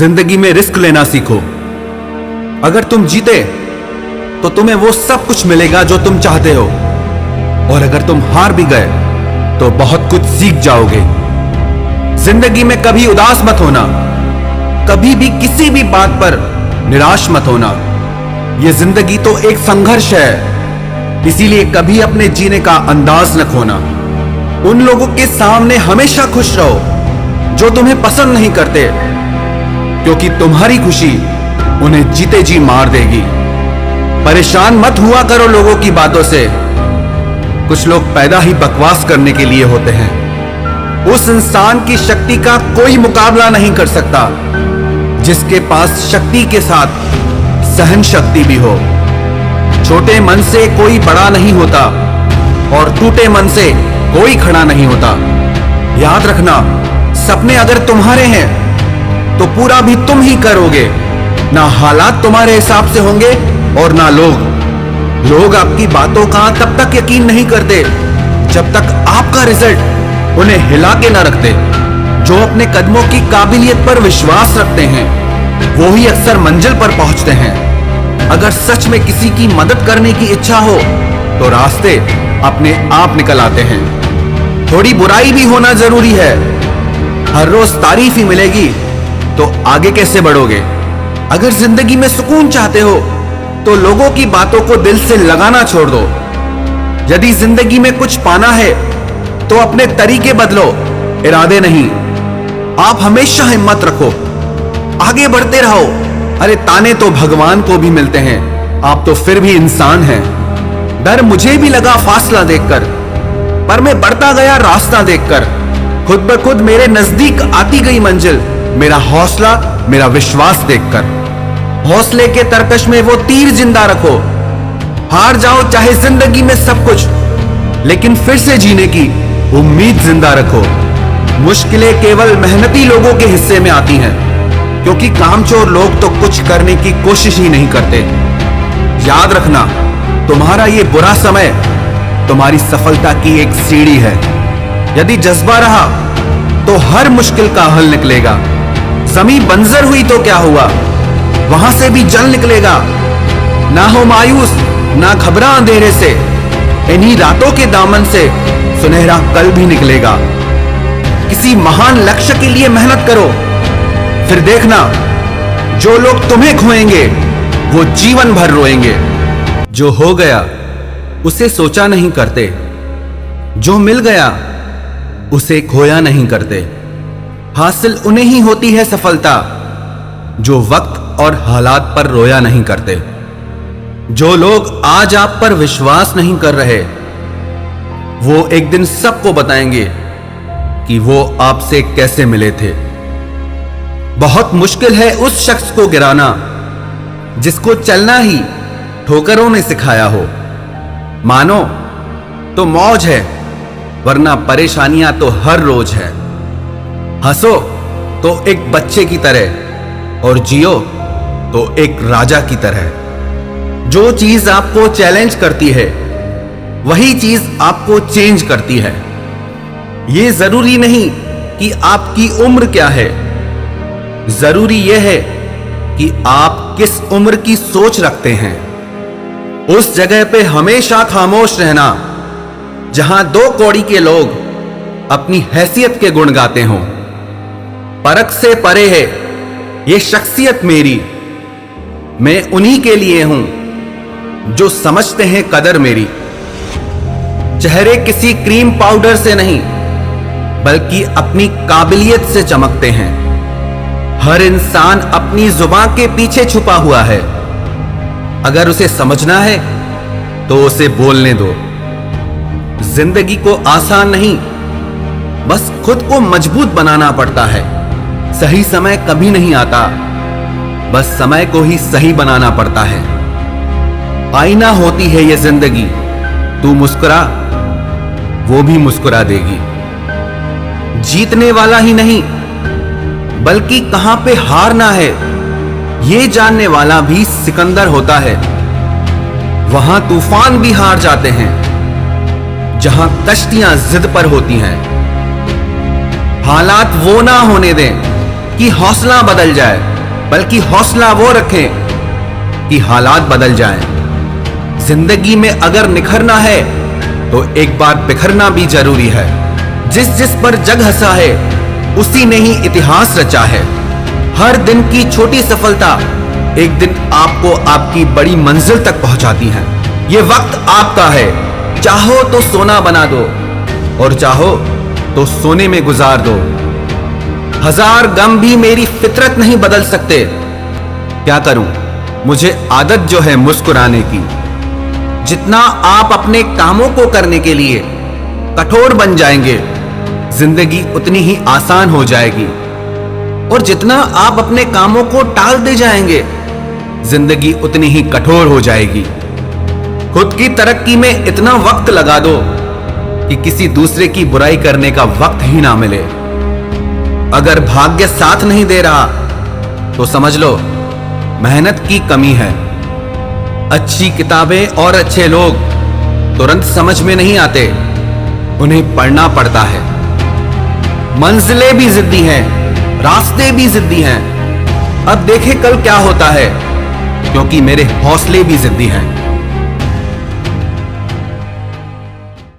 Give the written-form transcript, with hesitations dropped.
जिंदगी में रिस्क लेना सीखो। अगर तुम जीते तो तुम्हें वो सब कुछ मिलेगा जो तुम चाहते हो, और अगर तुम हार भी गए तो बहुत कुछ सीख जाओगे। जिंदगी में कभी उदास मत होना, कभी भी किसी भी बात पर निराश मत होना। यह जिंदगी तो एक संघर्ष है, इसीलिए कभी अपने जीने का अंदाज न खोना। उन लोगों के सामने हमेशा खुश रहो जो तुम्हें पसंद नहीं करते, क्योंकि तुम्हारी खुशी उन्हें जीते जी मार देगी। परेशान मत हुआ करो लोगों की बातों से, कुछ लोग पैदा ही बकवास करने के लिए होते हैं। उस इंसान की शक्ति का कोई मुकाबला नहीं कर सकता जिसके पास शक्ति के साथ सहन शक्ति भी हो। छोटे मन से कोई बड़ा नहीं होता और टूटे मन से कोई खड़ा नहीं होता। याद रखना, सपने अगर तुम्हारे हैं तो पूरा भी तुम ही करोगे। ना हालात तुम्हारे हिसाब से होंगे और ना लोग आपकी बातों का तब तक यकीन नहीं करते जब तक आपका रिजल्ट उन्हें हिला के ना रखते। जो अपने कदमों की काबिलियत पर विश्वास रखते हैं वो ही अक्सर मंजिल पर पहुंचते हैं। अगर सच में किसी की मदद करने की इच्छा हो तो रास्ते अपने आप निकल आते हैं। थोड़ी बुराई भी होना जरूरी है। हर रोज तारीफ ही मिलेगी तो आगे कैसे बढ़ोगे? अगर जिंदगी में सुकून चाहते हो तो लोगों की बातों को दिल से लगाना छोड़ दो। यदि जिंदगी में कुछ पाना है तो अपने तरीके बदलो, इरादे नहीं। आप हमेशा हिम्मत रखो, आगे बढ़ते रहो। अरे ताने तो भगवान को भी मिलते हैं, आप तो फिर भी इंसान हैं। डर मुझे भी लगा फासला देखकर, पर मैं बढ़ता गया रास्ता देखकर। खुद ब खुद मेरे नजदीक आती गई मंजिल, मेरा हौसला, मेरा विश्वास देखकर। हौसले के तरकश में वो तीर जिंदा रखो। हार जाओ चाहे जिंदगी में सब कुछ, लेकिन फिर से जीने की उम्मीद जिंदा रखो। मुश्किलें केवल मेहनती लोगों के हिस्से में आती हैं, क्योंकि कामचोर लोग तो कुछ करने की कोशिश ही नहीं करते। याद रखना, तुम्हारा ये बुरा समय तुम्हारी सफलता की एक सीढ़ी है। यदि जज्बा रहा तो हर मुश्किल का हल निकलेगा। जमीन बंजर हुई तो क्या हुआ, वहां से भी जल निकलेगा। ना हो मायूस, ना घबरा अंधेरे से, इन्हीं रातों के दामन से सुनहरा कल भी निकलेगा। किसी महान लक्ष्य के लिए मेहनत करो, फिर देखना जो लोग तुम्हें खोएंगे वो जीवन भर रोएंगे। जो हो गया उसे सोचा नहीं करते, जो मिल गया उसे खोया नहीं करते। हासिल उन्हें ही होती है सफलता जो वक्त और हालात पर रोया नहीं करते। जो लोग आज आप पर विश्वास नहीं कर रहे वो एक दिन सबको बताएंगे कि वो आपसे कैसे मिले थे। बहुत मुश्किल है उस शख्स को गिराना जिसको चलना ही ठोकरों ने सिखाया हो। मानो तो मौज है, वरना परेशानियां तो हर रोज है। हंसो तो एक बच्चे की तरह और जियो तो एक राजा की तरह। जो चीज आपको चैलेंज करती है वही चीज आपको चेंज करती है। यह जरूरी नहीं कि आपकी उम्र क्या है, जरूरी यह है कि आप किस उम्र की सोच रखते हैं। उस जगह पे हमेशा खामोश रहना जहां दो कौड़ी के लोग अपनी हैसियत के गुण गाते हों। परख से परे है ये शख्सियत मेरी, मैं उन्हीं के लिए हूं जो समझते हैं कदर मेरी। चेहरे किसी क्रीम पाउडर से नहीं बल्कि अपनी काबिलियत से चमकते हैं। हर इंसान अपनी जुबान के पीछे छुपा हुआ है, अगर उसे समझना है तो उसे बोलने दो। जिंदगी को आसान नहीं, बस खुद को मजबूत बनाना पड़ता है। सही समय कभी नहीं आता, बस समय को ही सही बनाना पड़ता है। आईना होती है ये जिंदगी, तू मुस्कुरा वो भी मुस्कुरा देगी। जीतने वाला ही नहीं बल्कि कहां पे हारना है ये जानने वाला भी सिकंदर होता है। वहां तूफान भी हार जाते हैं जहां कश्तियां जिद पर होती हैं। हालात वो ना होने दें कि हौसला बदल जाए, बल्कि हौसला वो रखें कि हालात बदल जाएं। जिंदगी में अगर निखरना है तो एक बार बिखरना भी जरूरी है। जिस जिस पर जग हंसा है उसी ने ही इतिहास रचा है। हर दिन की छोटी सफलता एक दिन आपको आपकी बड़ी मंजिल तक पहुंचाती है। ये वक्त आपका है, चाहो तो सोना बना दो और चाहो तो सोने में गुजार दो। हजार गम भी मेरी फितरत नहीं बदल सकते। क्या करूं, मुझे आदत जो है मुस्कुराने की। जितना आप अपने कामों को करने के लिए कठोर बन जाएंगे, जिंदगी उतनी ही आसान हो जाएगी। और जितना आप अपने कामों को टाल दे जाएंगे, जिंदगी उतनी ही कठोर हो जाएगी। खुद की तरक्की में इतना वक्त लगा दो कि किसी दूसरे की बुराई करने का वक्त ही ना मिले। अगर भाग्य साथ नहीं दे रहा तो समझ लो मेहनत की कमी है। अच्छी किताबें और अच्छे लोग तुरंत समझ में नहीं आते, उन्हें पढ़ना पड़ता है। मंजिलें भी जिद्दी हैं, रास्ते भी जिद्दी हैं। अब देखें कल क्या होता है, क्योंकि मेरे हौसले भी जिद्दी हैं।